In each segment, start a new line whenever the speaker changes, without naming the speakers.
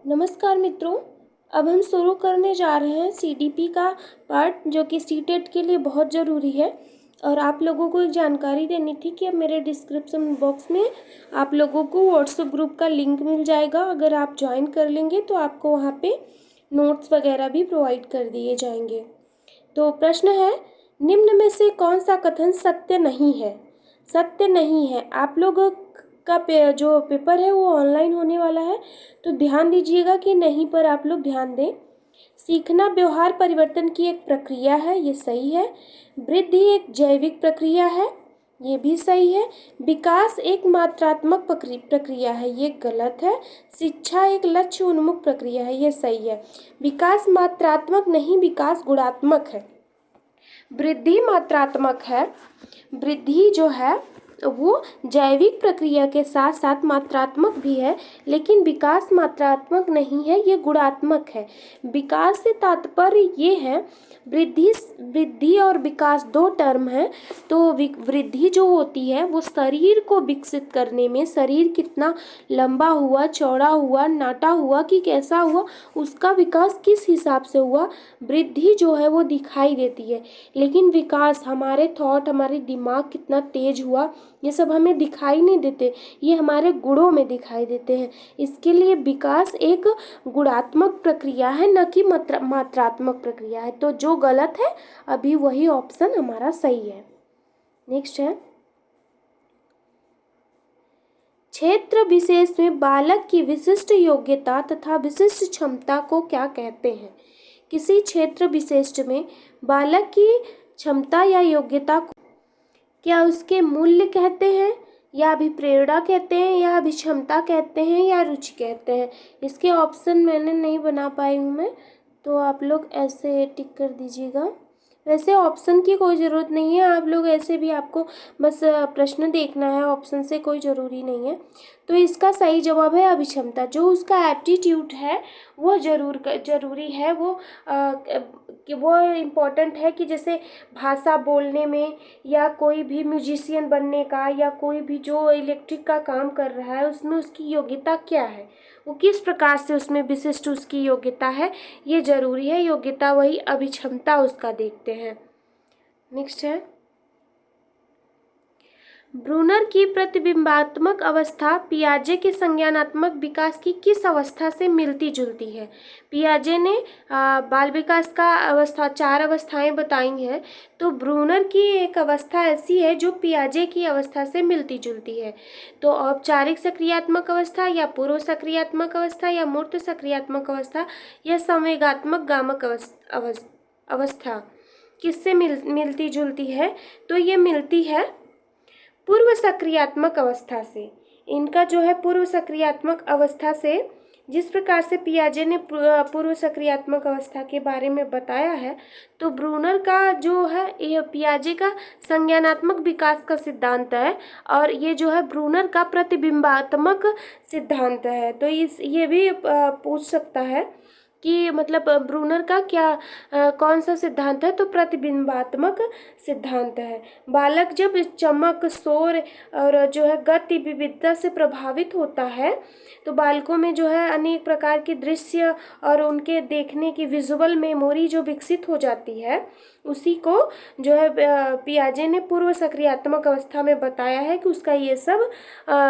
नमस्कार मित्रों, अब हम शुरू करने जा रहे हैं सीडीपी का पार्ट, जो कि सीटेट के लिए बहुत ज़रूरी है। और आप लोगों को एक जानकारी देनी थी कि अब मेरे डिस्क्रिप्शन बॉक्स में आप लोगों को व्हाट्सएप ग्रुप का लिंक मिल जाएगा। अगर आप ज्वाइन कर लेंगे तो आपको वहाँ पे नोट्स वगैरह भी प्रोवाइड कर दिए जाएंगे। तो प्रश्न है, निम्न में से कौन सा कथन सत्य नहीं है? सत्य नहीं है। आप लोग का जो पेपर है वो ऑनलाइन होने वाला है, तो ध्यान दीजिएगा कि नहीं पर आप लोग ध्यान दें। सीखना व्यवहार परिवर्तन की एक प्रक्रिया है, ये सही है। वृद्धि एक जैविक प्रक्रिया है, ये भी सही है। विकास एक मात्रात्मक प्रक्रिया है, ये गलत है। शिक्षा एक लक्ष्य उन्मुख प्रक्रिया है, ये सही है। विकास मात्रात्मक नहीं, विकास गुणात्मक है। वृद्धि मात्रात्मक है। वृद्धि जो है वो जैविक प्रक्रिया के साथ साथ मात्रात्मक भी है, लेकिन विकास मात्रात्मक नहीं है, ये गुणात्मक है। विकास से तात्पर्य ये है, वृद्धि और विकास दो टर्म है। तो वृद्धि जो होती है वो शरीर को विकसित करने में, शरीर कितना लंबा हुआ, चौड़ा हुआ, नाटा हुआ कि कैसा हुआ, उसका विकास किस हिसाब से हुआ, वृद्धि जो है वो दिखाई देती है। लेकिन विकास, हमारे थॉट, हमारे दिमाग कितना तेज हुआ, ये सब हमें दिखाई नहीं देते, ये हमारे गुणों में दिखाई देते हैं। इसके लिए विकास एक गुणात्मक प्रक्रिया है, न कि मात्रात्मक प्रक्रिया है। तो जो गलत है अभी वही ऑप्शन हमारा सही है। नेक्स्ट है, क्षेत्र विशेष में बालक की विशिष्ट योग्यता तथा विशिष्ट क्षमता को क्या कहते हैं? किसी क्षेत्र विशेष में बालक की क्षमता या योग्यता को क्या उसके मूल्य कहते हैं, या अभिप्रेरणा कहते हैं, या अभिक्षमता कहते हैं, या रुचि कहते हैं? इसके ऑप्शन मैंने नहीं बना पाई हूँ मैं, तो आप लोग ऐसे टिक कर दीजिएगा। वैसे ऑप्शन की कोई ज़रूरत नहीं है, आप लोग ऐसे भी, आपको बस प्रश्न देखना है, ऑप्शन से कोई ज़रूरी नहीं है। तो इसका सही जवाब है अभिक्षमता। जो उसका एप्टीट्यूड है वो ज़रूरी है, वो इम्पोर्टेंट है कि जैसे भाषा बोलने में, या कोई भी म्यूजिशियन बनने का, या कोई भी जो इलेक्ट्रिक का काम कर रहा है उसमें उसकी योग्यता क्या है, वो किस प्रकार से उसमें विशिष्ट उसकी योग्यता है, ये जरूरी है। योग्यता वही अभिक्षमता उसका देखते हैं। नेक्स्ट है, ब्रूनर की प्रतिबिंबात्मक अवस्था पियाजे के संज्ञानात्मक विकास की किस अवस्था से मिलती जुलती है? पियाजे ने बाल विकास का अवस्था 4 अवस्थाएं बताई हैं, तो ब्रूनर की एक अवस्था ऐसी है जो पियाजे की अवस्था से मिलती जुलती है। तो औपचारिक सक्रियात्मक अवस्था, या पूर्व सक्रियात्मक अवस्था, या मूर्त सक्रियात्मक अवस्था, या संवेगात्मक गामक अवस्था किससे मिलती जुलती है? तो ये मिलती है पूर्व सक्रियात्मक अवस्था से। इनका जो है पूर्व सक्रियात्मक अवस्था से, जिस प्रकार से पियाजे ने पूर्व सक्रियात्मक अवस्था के बारे में बताया है, तो ब्रूनर का जो है यह पियाजे का संज्ञानात्मक विकास का सिद्धांत है, और ये जो है ब्रूनर का प्रतिबिंबात्मक सिद्धांत है। तो ये भी पूछ सकता है कि मतलब ब्रूनर का क्या कौन सा सिद्धांत है? तो प्रतिबिंबात्मक सिद्धांत है। बालक जब चमक, शोर और जो है गति, विविधता से प्रभावित होता है, तो बालकों में जो है अनेक प्रकार के दृश्य और उनके देखने की विजुअल मेमोरी जो विकसित हो जाती है, उसी को जो है पियाजे ने पूर्व सक्रियात्मक अवस्था में बताया है कि उसका ये सब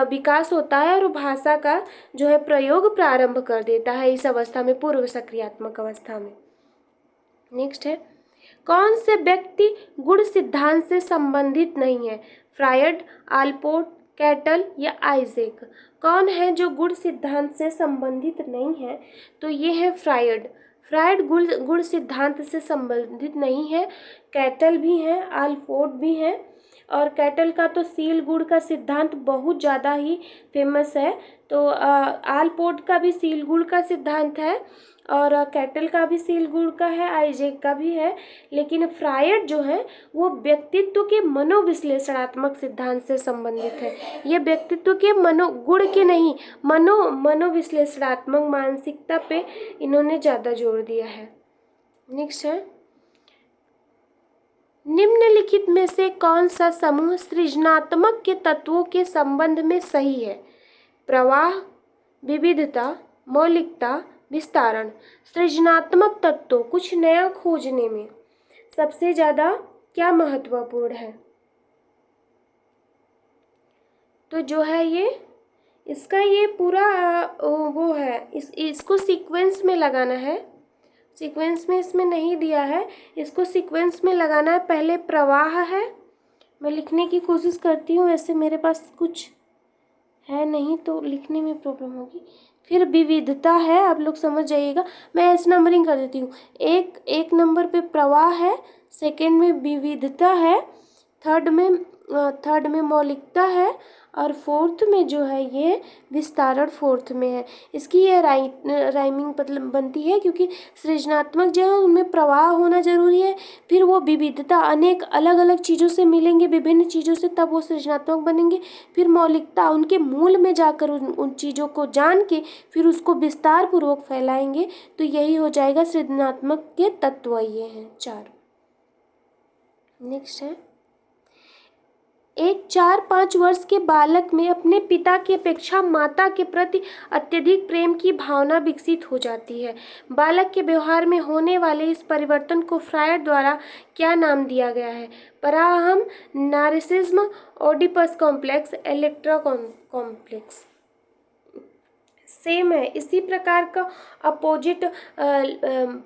विकास होता है, और भाषा का जो है प्रयोग प्रारंभ कर देता है इस अवस्था में, पूर्व सक्रियात्मक अवस्था में। नेक्स्ट है, कौन से व्यक्ति गुण सिद्धांत से संबंधित नहीं है? फ्रायड, आलपोर्ट, कैटल, या आइजैक? कौन है जो गुण सिद्धांत से संबंधित नहीं है? तो ये है फ्रायड। फ्रायड गुण सिद्धांत से संबंधित नहीं है। कैटल भी है, आलपोर्ट भी है, और कैटल का तो सील गुण का सिद्धांत बहुत ज़्यादा ही फेमस है। तो आलपोर्ट का भी सील गुण का सिद्धांत है, और कैटल का भी सील गुण का है, आइजैक का भी है। लेकिन फ्रायड जो है वो व्यक्तित्व के मनोविश्लेषणात्मक सिद्धांत से संबंधित है। ये व्यक्तित्व के गुण के नहीं, मनोविश्लेषणात्मक मानसिकता पे इन्होंने ज़्यादा जोर दिया है। नेक्स्ट है, निम्नलिखित में से कौन सा समूह सृजनात्मक के तत्वों के संबंध में सही है? प्रवाह, विविधता, मौलिकता, विस्तारण। सृजनात्मक तत्वों, कुछ नया खोजने में सबसे ज़्यादा क्या महत्वपूर्ण है? तो जो है ये इसका ये पूरा वो है, इसको सीक्वेंस में लगाना है। सीक्वेंस में इसमें नहीं दिया है, इसको सीक्वेंस में लगाना है। पहले प्रवाह है, मैं लिखने की कोशिश करती हूँ, वैसे मेरे पास कुछ है नहीं तो लिखने में प्रॉब्लम होगी। फिर विविधता है, आप लोग समझ जाइएगा, मैं ऐसे नंबरिंग कर देती हूँ। एक नंबर पे प्रवाह है, सेकंड में विविधता है, थर्ड में मौलिकता है, और फोर्थ में जो है ये विस्तारण फोर्थ में है। इसकी ये राइमिंग मतलब बनती है, क्योंकि सृजनात्मक जो है उनमें प्रवाह होना जरूरी है, फिर वो विविधता, अनेक अलग अलग चीज़ों से मिलेंगे, विभिन्न चीज़ों से, तब वो सृजनात्मक बनेंगे। फिर मौलिकता, उनके मूल में जाकर उन चीज़ों को जान के फिर उसको विस्तार पूर्वक फैलाएंगे, तो यही हो जाएगा सृजनात्मक के तत्व। ये हैं 4। नेक्स्ट है, एक 4-5 वर्ष के बालक में अपने पिता की अपेक्षा माता के प्रति अत्यधिक प्रेम की भावना विकसित हो जाती है। बालक के व्यवहार में होने वाले इस परिवर्तन को फ्रायड द्वारा क्या नाम दिया गया है? पराहम, narcissism, Oedipus complex, Electra complex. Same है, इसी प्रकार का अपोजिट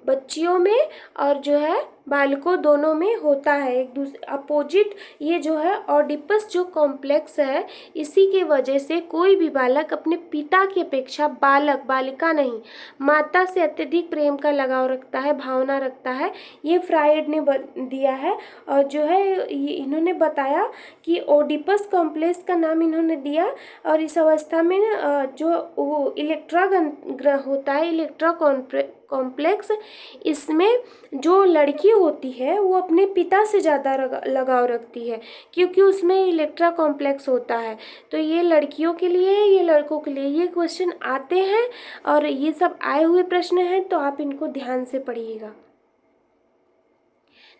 बच्चियों में और जो है बालकों दोनों में होता है, एक दूसरे अपोजिट। ये जो है ऑडिपस जो कॉम्प्लेक्स है, इसी के वजह से कोई भी बालक अपने पिता की अपेक्षा, बालक बालिका नहीं, माता से अत्यधिक प्रेम का लगाव रखता है, भावना रखता है। ये फ्रायड ने दिया है, और जो है ये इन्होंने बताया कि ओडिपस कॉम्प्लेक्स का नाम इन्होंने दिया। और इस अवस्था में जो वो इलेक्ट्रा ग्रह होता है, इलेक्ट्रा कॉम्प्लेक्स, इसमें जो लड़की होती है वो अपने पिता से ज़्यादा लगाव रखती है, क्योंकि उसमें इलेक्ट्रा कॉम्प्लेक्स होता है। तो ये लड़कियों के लिए है, ये लड़कों के लिए, ये क्वेश्चन आते हैं और ये सब आए हुए प्रश्न हैं, तो आप इनको ध्यान से पढ़िएगा।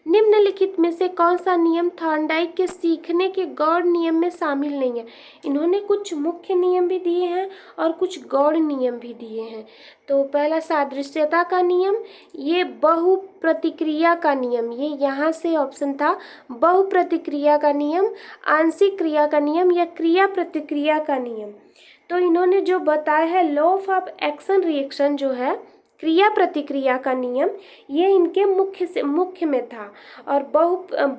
निम्नलिखित में से कौन सा नियम थॉर्नडाइक के सीखने के गौड़ नियम में शामिल नहीं है? इन्होंने कुछ मुख्य नियम भी दिए हैं और कुछ गौड़ नियम भी दिए हैं। तो पहला सादृश्यता का नियम, ये बहु प्रतिक्रिया का नियम, ये यहाँ से ऑप्शन था, बहु प्रतिक्रिया का नियम, आंशिक क्रिया का नियम या क्रिया प्रतिक्रिया का नियम। तो इन्होंने जो बताया है लॉ ऑफ एक्शन रिएक्शन, जो है क्रिया प्रतिक्रिया का नियम, ये इनके मुख्य में था। और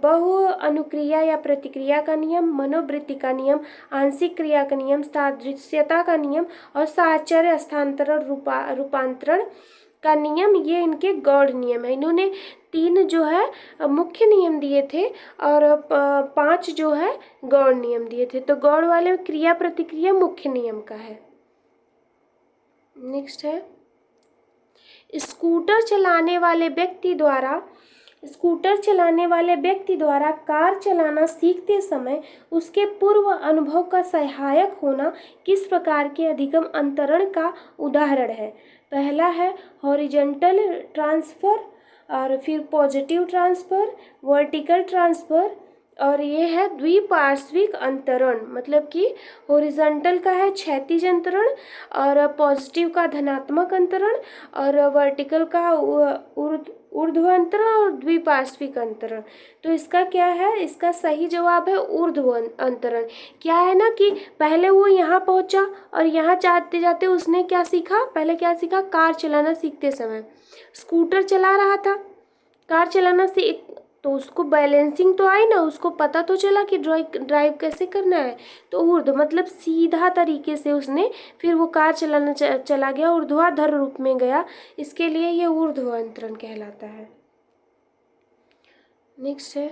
बहु अनुक्रिया या प्रतिक्रिया का नियम, मनोवृत्ति का नियम, आंशिक क्रिया का नियम, सादृश्यता का नियम और साहचर्य स्थानांतरण रूपांतरण का नियम, ये इनके गौड़ नियम है। इन्होंने 3 जो है मुख्य नियम दिए थे और 5 जो है गौड़ नियम दिए थे। तो गौड़ वाले क्रिया प्रतिक्रिया मुख्य नियम का है। नेक्स्ट है, स्कूटर चलाने वाले व्यक्ति द्वारा कार चलाना सीखते समय उसके पूर्व अनुभव का सहायक होना किस प्रकार के अधिगम अंतरण का उदाहरण है? पहला है हॉरिजॉन्टल ट्रांसफर, और फिर पॉजिटिव ट्रांसफर, वर्टिकल ट्रांसफर, और ये है द्विपार्श्विक अंतरण, मतलब कि हॉरिजॉन्टल का है क्षैतिज अंतरण, और पॉजिटिव का धनात्मक अंतरण, और वर्टिकल का ऊर्ध्व अंतरण और द्विपार्श्विक अंतरण। तो इसका क्या है? इसका सही जवाब है ऊर्ध्व अंतरण। क्या है ना कि पहले वो यहाँ पहुँचा और यहाँ जाते जाते उसने क्या सीखा? पहले क्या सीखा? कार चलाना सीखते समय स्कूटर चला रहा था, कार चलाना सीख, तो उसको बैलेंसिंग तो आई ना, उसको पता तो चला कि ड्राइव कैसे करना है। तो ऊर्ध्व मतलब सीधा तरीके से उसने फिर वो कार चलाना चला गया, ऊर्ध्वाधर रूप में गया, इसके लिए ये ऊर्ध्व अंतरण कहलाता है। नेक्स्ट है,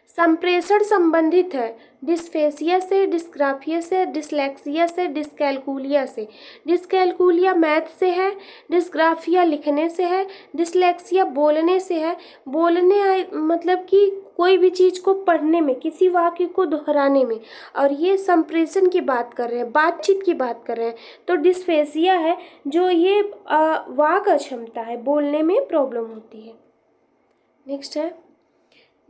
संप्रेषण संबंधित है डिस्फेसिया से, डिस्ग्राफिया से, डिसलेक्सिया से, डिस्कैल्कुलिया से। डिस्कैल्कुलिया मैथ से है, डिस्ग्राफिया लिखने से है, डिसलेक्सिया बोलने से है। बोलने मतलब कि कोई भी चीज़ को पढ़ने में, किसी वाक्य को दोहराने में, और ये संप्रेषण की बात कर रहे हैं, बातचीत की बात कर रहे हैं। तो डिस्फेसिया है जो ये वाक अक्षमता है, बोलने में प्रॉब्लम होती है। नेक्स्ट है,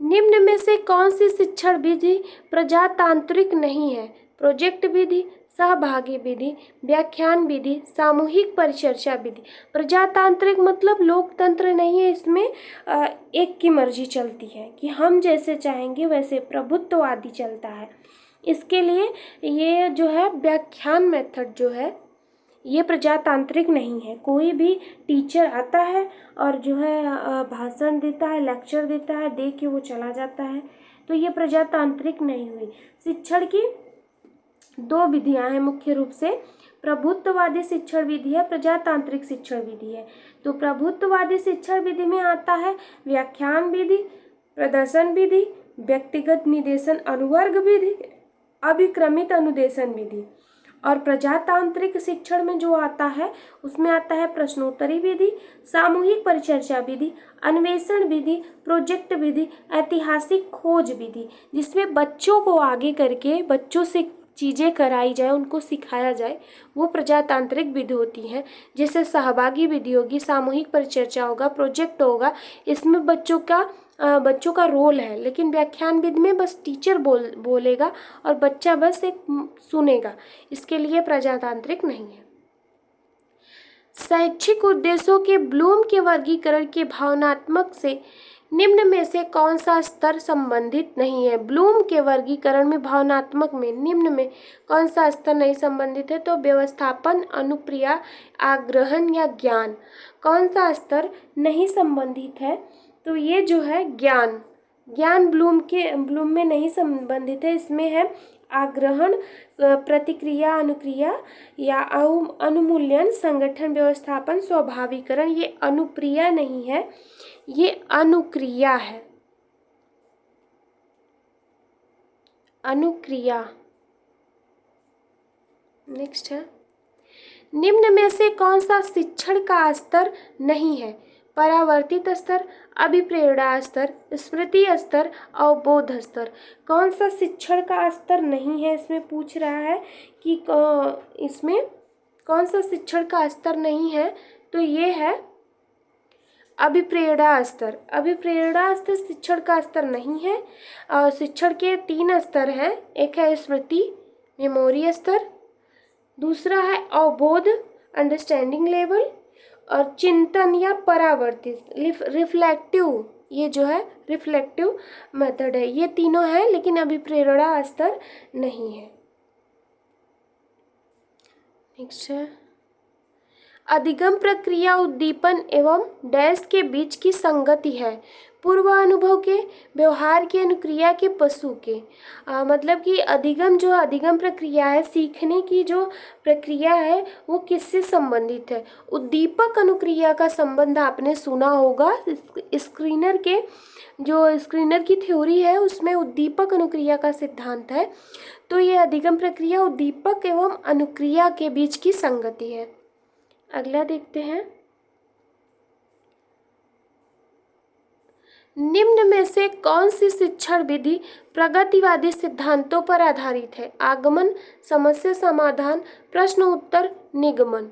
निम्न में से कौन सी शिक्षण विधि प्रजातांत्रिक नहीं है? प्रोजेक्ट विधि, सहभागी विधि, व्याख्यान विधि, सामूहिक परिचर्चा विधि। प्रजातांत्रिक मतलब लोकतंत्र नहीं है, इसमें एक की मर्जी चलती है कि हम जैसे चाहेंगे वैसे, प्रभुत्ववादी चलता है। इसके लिए ये जो है व्याख्यान मेथड जो है ये प्रजातांत्रिक नहीं है। कोई भी टीचर आता है और जो है भाषण देता है, लेक्चर देता है, दे के वो चला जाता है, तो ये प्रजातांत्रिक नहीं हुई। शिक्षण की दो विधियां हैं मुख्य रूप से, प्रभुत्ववादी शिक्षण विधि है, प्रजातांत्रिक शिक्षण विधि है। तो प्रभुत्ववादी शिक्षण विधि में आता है व्याख्यान विधि, प्रदर्शन विधि, व्यक्तिगत निदेशन अनुवर्ग विधि, अभिक्रमित अनुदेशन विधि। और प्रजातांत्रिक शिक्षण में जो आता है उसमें आता है प्रश्नोत्तरी विधि, सामूहिक परिचर्चा विधि, अन्वेषण विधि, प्रोजेक्ट विधि, ऐतिहासिक खोज विधि, जिसमें बच्चों को आगे करके बच्चों से चीज़ें कराई जाए, उनको सिखाया जाए, वो प्रजातांत्रिक विधि होती है। जैसे सहभागी विधि होगी, सामूहिक परिचर्चा होगा, प्रोजेक्ट होगा, इसमें बच्चों का रोल है। लेकिन व्याख्यान विधि में बस टीचर बोलेगा और बच्चा बस एक सुनेगा, इसके लिए प्रजातांत्रिक नहीं है। शैक्षिक उद्देश्यों के ब्लूम के वर्गीकरण के भावनात्मक से निम्न में से कौन सा स्तर संबंधित नहीं है? ब्लूम के वर्गीकरण में भावनात्मक में निम्न में कौन सा स्तर नहीं संबंधित है? तो व्यवस्थापन, अनुप्रिया, आग्रहण या ज्ञान। कौन सा स्तर नहीं संबंधित है? तो ये जो है ज्ञान ब्लूम में नहीं संबंधित है। इसमें है आग्रहण, प्रतिक्रिया, अनुक्रिया या अनुमूल्यन, संगठन, व्यवस्थापन, स्वाभाविकरण। ये अनुप्रिया नहीं है, ये अनुक्रिया है। अनुक्रिया। नेक्स्ट है, निम्न में से कौन सा शिक्षण का स्तर नहीं है? परावर्तित स्तर, अभिप्रेरणा स्तर, स्मृति स्तर, अवबोध स्तर। कौन सा शिक्षण का स्तर नहीं है इसमें पूछ रहा है कि इसमें कौन सा शिक्षण का स्तर नहीं है? तो ये है अभिप्रेरणा स्तर। अभिप्रेरणा स्तर शिक्षण का स्तर नहीं है। शिक्षण के 3 स्तर हैं, एक है स्मृति, मेमोरी स्तर, दूसरा है अवबोध, अंडरस्टैंडिंग लेवल, और चिंतन या परावर्तित, रिफ्लेक्टिव, ये जो है रिफ्लेक्टिव मेथड है। ये तीनों हैं, लेकिन अभिप्रेरणा स्तर नहीं है। नेक्स्ट है, अधिगम प्रक्रिया उद्दीपन एवं डैश के बीच की संगति है। पूर्व अनुभव के, व्यवहार के, अनुक्रिया के, पशु के। मतलब कि अधिगम प्रक्रिया है, सीखने की जो प्रक्रिया है वो किससे संबंधित है? उद्दीपक अनुक्रिया का संबंध आपने सुना होगा। स्क्रीनर की थ्योरी है उसमें उद्दीपक अनुक्रिया का सिद्धांत है। तो ये अधिगम प्रक्रिया उद्दीपक एवं अनुक्रिया के बीच की संगति है। अगला देखते हैं, निम्न में से कौन सी शिक्षण विधि प्रगतिवादी सिद्धांतों पर आधारित है? आगमन, समस्या समाधान, प्रश्न उत्तर, निगमन।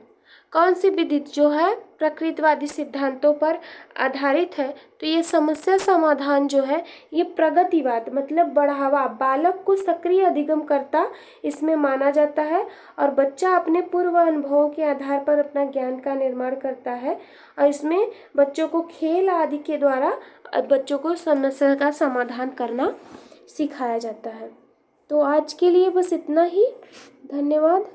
कौन सी विधि जो है प्रकृतिवादी सिद्धांतों पर आधारित है? तो ये समस्या समाधान जो है ये प्रगतिवाद मतलब बढ़ावा, बालक को सक्रिय अधिगमकर्ता इसमें माना जाता है और बच्चा अपने पूर्व अनुभवों के आधार पर अपना ज्ञान का निर्माण करता है। और इसमें बच्चों को खेल आदि के द्वारा बच्चों को समस्या का समाधान करना सिखाया जाता है। तो आज के लिए बस इतना ही। धन्यवाद।